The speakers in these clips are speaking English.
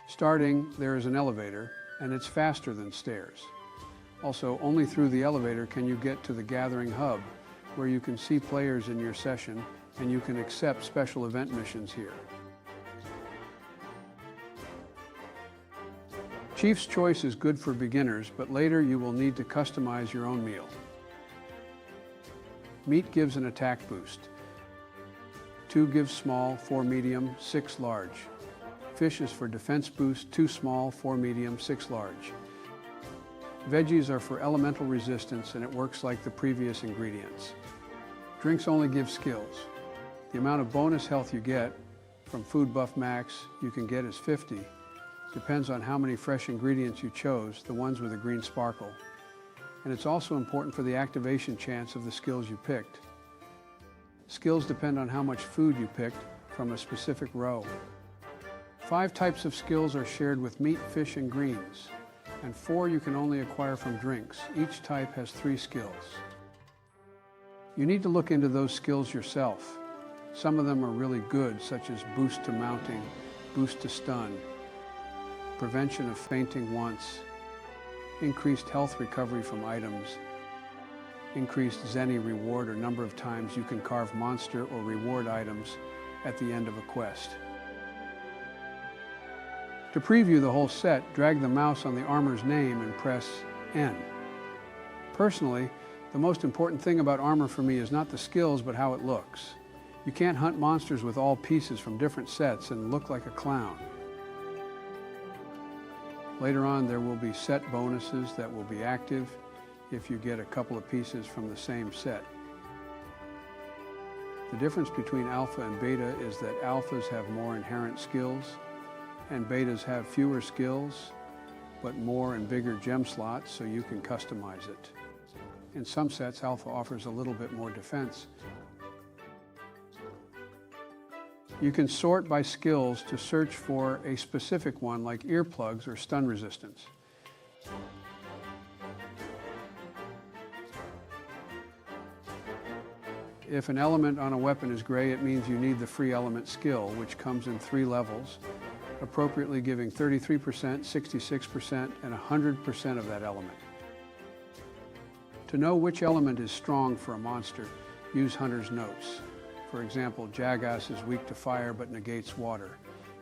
Starting, there is an elevator, and it's faster than stairs. Also, only through the elevator can you get to the gathering hub, where you can see players in your session, and you can accept special event missions here. Chief's Choice is good for beginners, but later you will need to customize your own meal. Meat gives an attack boost. 2 gives small, 4 medium, 6 large. Fish is for defense boost, 2 small, 4 medium, 6 large. Veggies are for elemental resistance, and it works like the previous ingredients. Drinks only give skills. The amount of bonus health you get from Food Buff Max you can get is 50. Depends on how many fresh ingredients you chose, the ones with a green sparkle. And it's also important for the activation chance of the skills you picked. Skills depend on how much food you picked from a specific row. 5 types of skills are shared with meat, fish, and greens, and 4 you can only acquire from drinks. Each type has 3 skills. You need to look into those skills yourself. Some of them are really good, such as boost to mounting, boost to stun, prevention of fainting once, increased health recovery from items, increased Zenny reward or number of times you can carve monster or reward items at the end of a quest. To preview the whole set, drag the mouse on the armor's name and press N. Personally, the most important thing about armor for me is not the skills, but how it looks. You can't hunt monsters with all pieces from different sets and look like a clown. Later on, there will be set bonuses that will be active if you get a couple of pieces from the same set. The difference between alpha and beta is that alphas have more inherent skills, and betas have fewer skills, but more and bigger gem slots, so you can customize it. In some sets, alpha offers a little bit more defense. You can sort by skills to search for a specific one, like earplugs or stun resistance. If an element on a weapon is gray, it means you need the free element skill, which comes in 3 levels, appropriately giving 33%, 66%, and 100% of that element. To know which element is strong for a monster, use Hunter's Notes. For example, Jagas is weak to fire but negates water.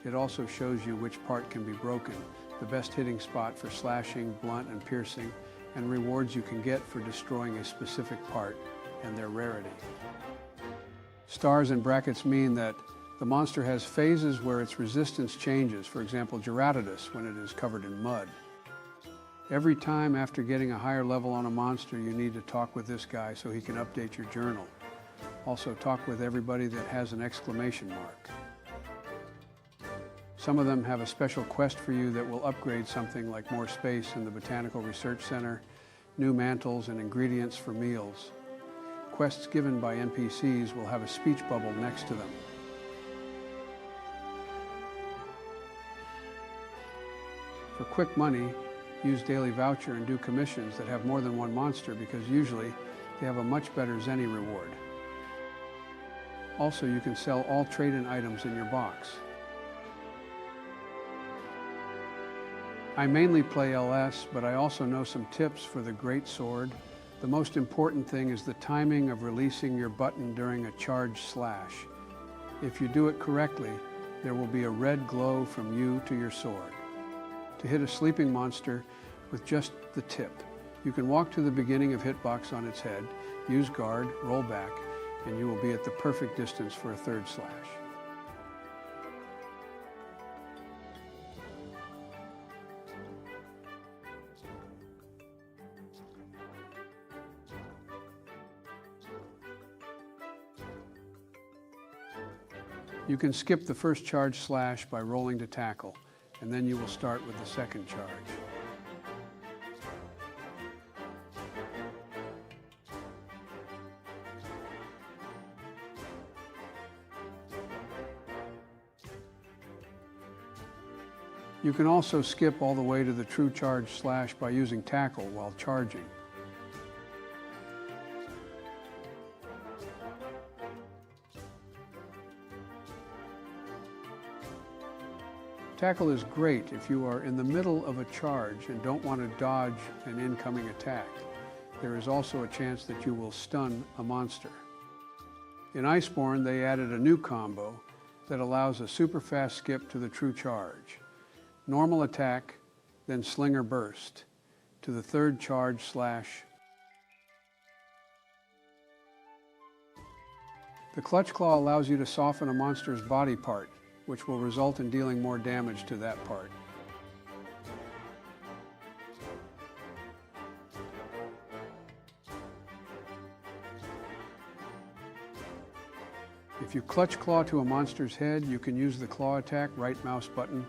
It also shows you which part can be broken, the best hitting spot for slashing, blunt, and piercing, and rewards you can get for destroying a specific part and their rarity. Stars in brackets mean that the monster has phases where its resistance changes, for example, Geratidus when it is covered in mud. Every time after getting a higher level on a monster, you need to talk with this guy so he can update your journal. Also, talk with everybody that has an exclamation mark. Some of them have a special quest for you that will upgrade something like more space in the Botanical Research Center, new mantles, and ingredients for meals. Quests given by NPCs will have a speech bubble next to them. For quick money, use Daily Voucher and do commissions that have more than one monster, because usually they have a much better Zenny reward. Also, you can sell all trade-in items in your box. I mainly play LS, but I also know some tips for the Great Sword. The most important thing is the timing of releasing your button during a charge slash. If you do it correctly, there will be a red glow from you to your sword. To hit a sleeping monster with just the tip, you can walk to the beginning of hitbox on its head, use guard, roll back, and you will be at the perfect distance for a 3rd slash. You can skip the first charge slash by rolling to tackle, and then you will start with the second charge. You can also skip all the way to the true charge slash by using tackle while charging. Tackle is great if you are in the middle of a charge and don't want to dodge an incoming attack. There is also a chance that you will stun a monster. In Iceborne, they added a new combo that allows a super fast skip to the true charge. Normal attack, then slinger burst to the third charge slash. The clutch claw allows you to soften a monster's body part, which will result in dealing more damage to that part. If you clutch claw to a monster's head, you can use the claw attack, right mouse button,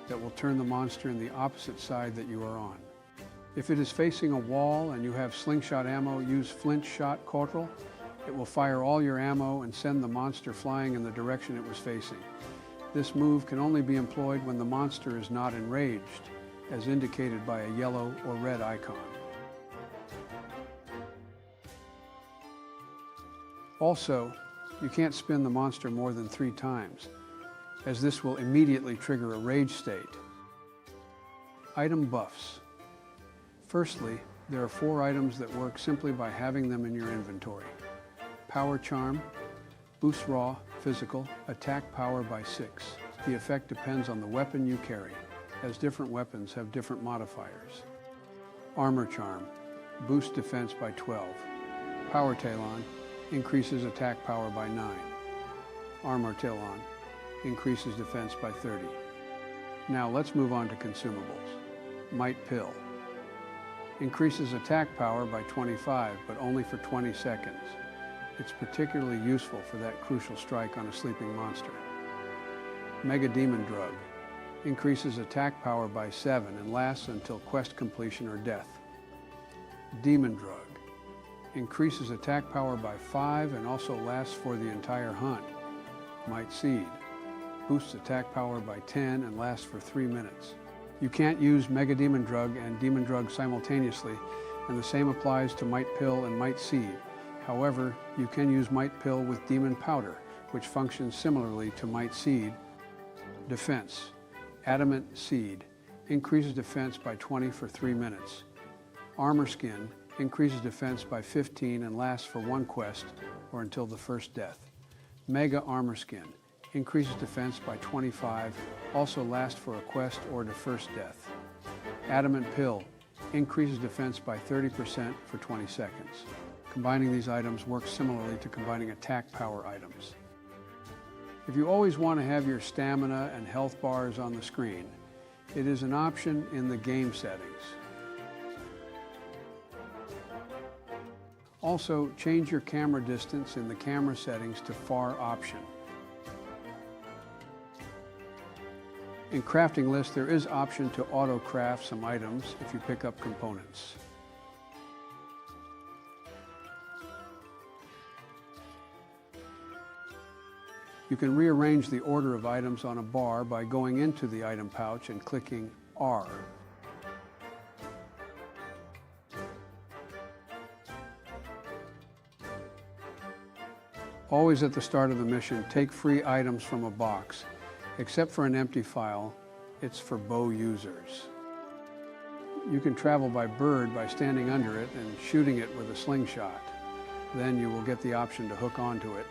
that will turn the monster in the opposite side that you are on. If it is facing a wall and you have slingshot ammo, use flint shot corporal. It will fire all your ammo and send the monster flying in the direction it was facing. This move can only be employed when the monster is not enraged, as indicated by a yellow or red icon. Also, you can't spin the monster more than 3 times, as this will immediately trigger a rage state. Item buffs. Firstly, there are 4 items that work simply by having them in your inventory. Power Charm, boosts raw, physical, attack power by 6. The effect depends on the weapon you carry, as different weapons have different modifiers. Armor Charm, boosts defense by 12. Power Talon, increases attack power by 9. Armor Talon, increases defense by 30. Now let's move on to consumables. Might Pill, increases attack power by 25, but only for 20 seconds. It's particularly useful for that crucial strike on a sleeping monster. Mega Demon Drug, increases attack power by 7 and lasts until quest completion or death. Demon Drug, increases attack power by 5 and also lasts for the entire hunt. Might Seed, boosts attack power by 10 and lasts for 3 minutes. You can't use Mega Demon Drug and Demon Drug simultaneously, and the same applies to Might Pill and Might Seed. However, you can use Might Pill with Demon Powder, which functions similarly to Might Seed. Defense. Adamant Seed, increases defense by 20 for 3 minutes. Armor Skin, increases defense by 15 and lasts for 1 quest or until the first death. Mega Armor Skin, increases defense by 25, also lasts for a quest or to first death. Adamant Pill, increases defense by 30% for 20 seconds. Combining these items works similarly to combining attack power items. If you always want to have your stamina and health bars on the screen, it is an option in the game settings. Also, change your camera distance in the camera settings to far option. In crafting list, there is option to auto craft some items if you pick up components. You can rearrange the order of items on a bar by going into the item pouch and clicking R. Always at the start of the mission, take free items from a box. Except for an empty file, it's for bow users. You can travel by bird by standing under it and shooting it with a slingshot. Then you will get the option to hook onto it.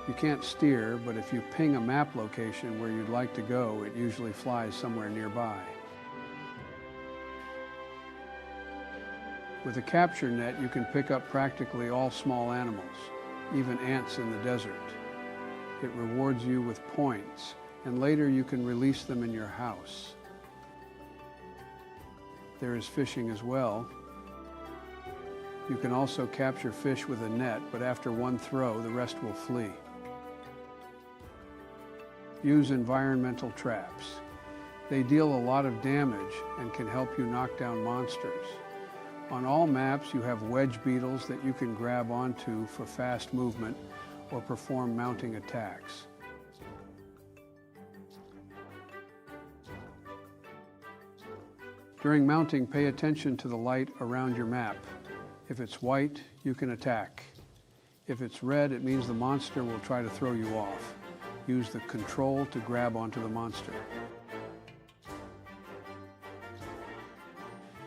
You can't steer, but if you ping a map location where you'd like to go, it usually flies somewhere nearby. With a capture net, you can pick up practically all small animals, even ants in the desert. It rewards you with points, and later you can release them in your house. There is fishing as well. You can also capture fish with a net, but after 1 throw, the rest will flee. Use environmental traps. They deal a lot of damage and can help you knock down monsters. On all maps, you have wedge beetles that you can grab onto for fast movement or perform mounting attacks. During mounting, pay attention to the light around your map. If it's white, you can attack. If it's red, it means the monster will try to throw you off. Use the control to grab onto the monster.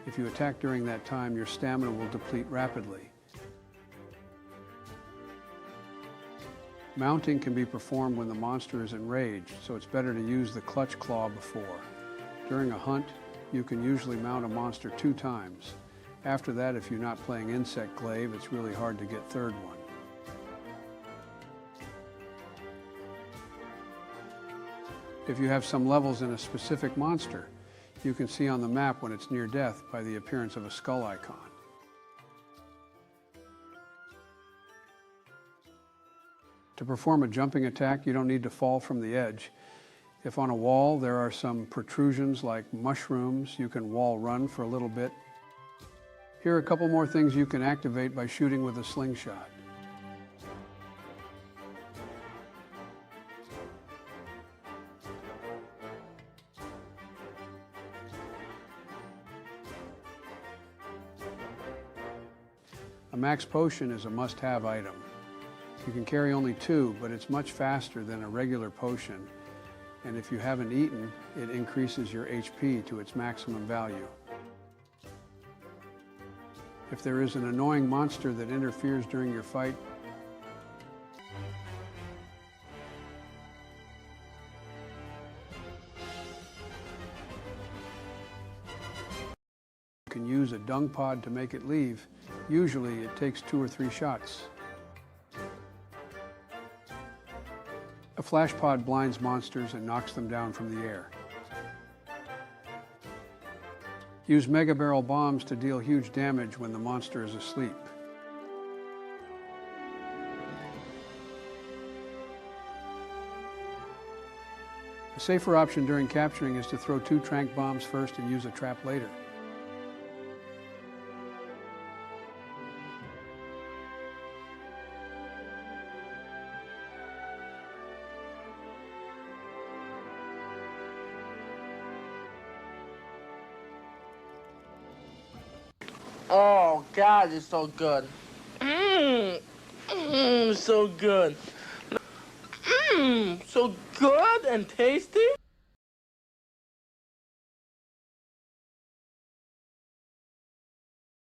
If you attack during that time, your stamina will deplete rapidly. Mounting can be performed when the monster is enraged, so it's better to use the clutch claw before. During a hunt, you can usually mount a monster 2 times. After that, if you're not playing insect glaive, it's really hard to get third one. If you have some levels in a specific monster, you can see on the map when it's near death by the appearance of a skull icon. To perform a jumping attack, you don't need to fall from the edge. If on a wall there are some protrusions like mushrooms, you can wall run for a little bit. Here are a couple more things you can activate by shooting with a slingshot. A max potion is a must-have item. You can carry only 2, but it's much faster than a regular potion. And if you haven't eaten, it increases your HP to its maximum value. If there is an annoying monster that interferes during your fight, you can use a dung pod to make it leave. Usually it takes 2 or 3 shots. A flash pod blinds monsters and knocks them down from the air. Use mega barrel bombs to deal huge damage when the monster is asleep. A safer option during capturing is to throw 2 tranq bombs first and use a trap later. Oh God, it's so good. So good. So good and tasty.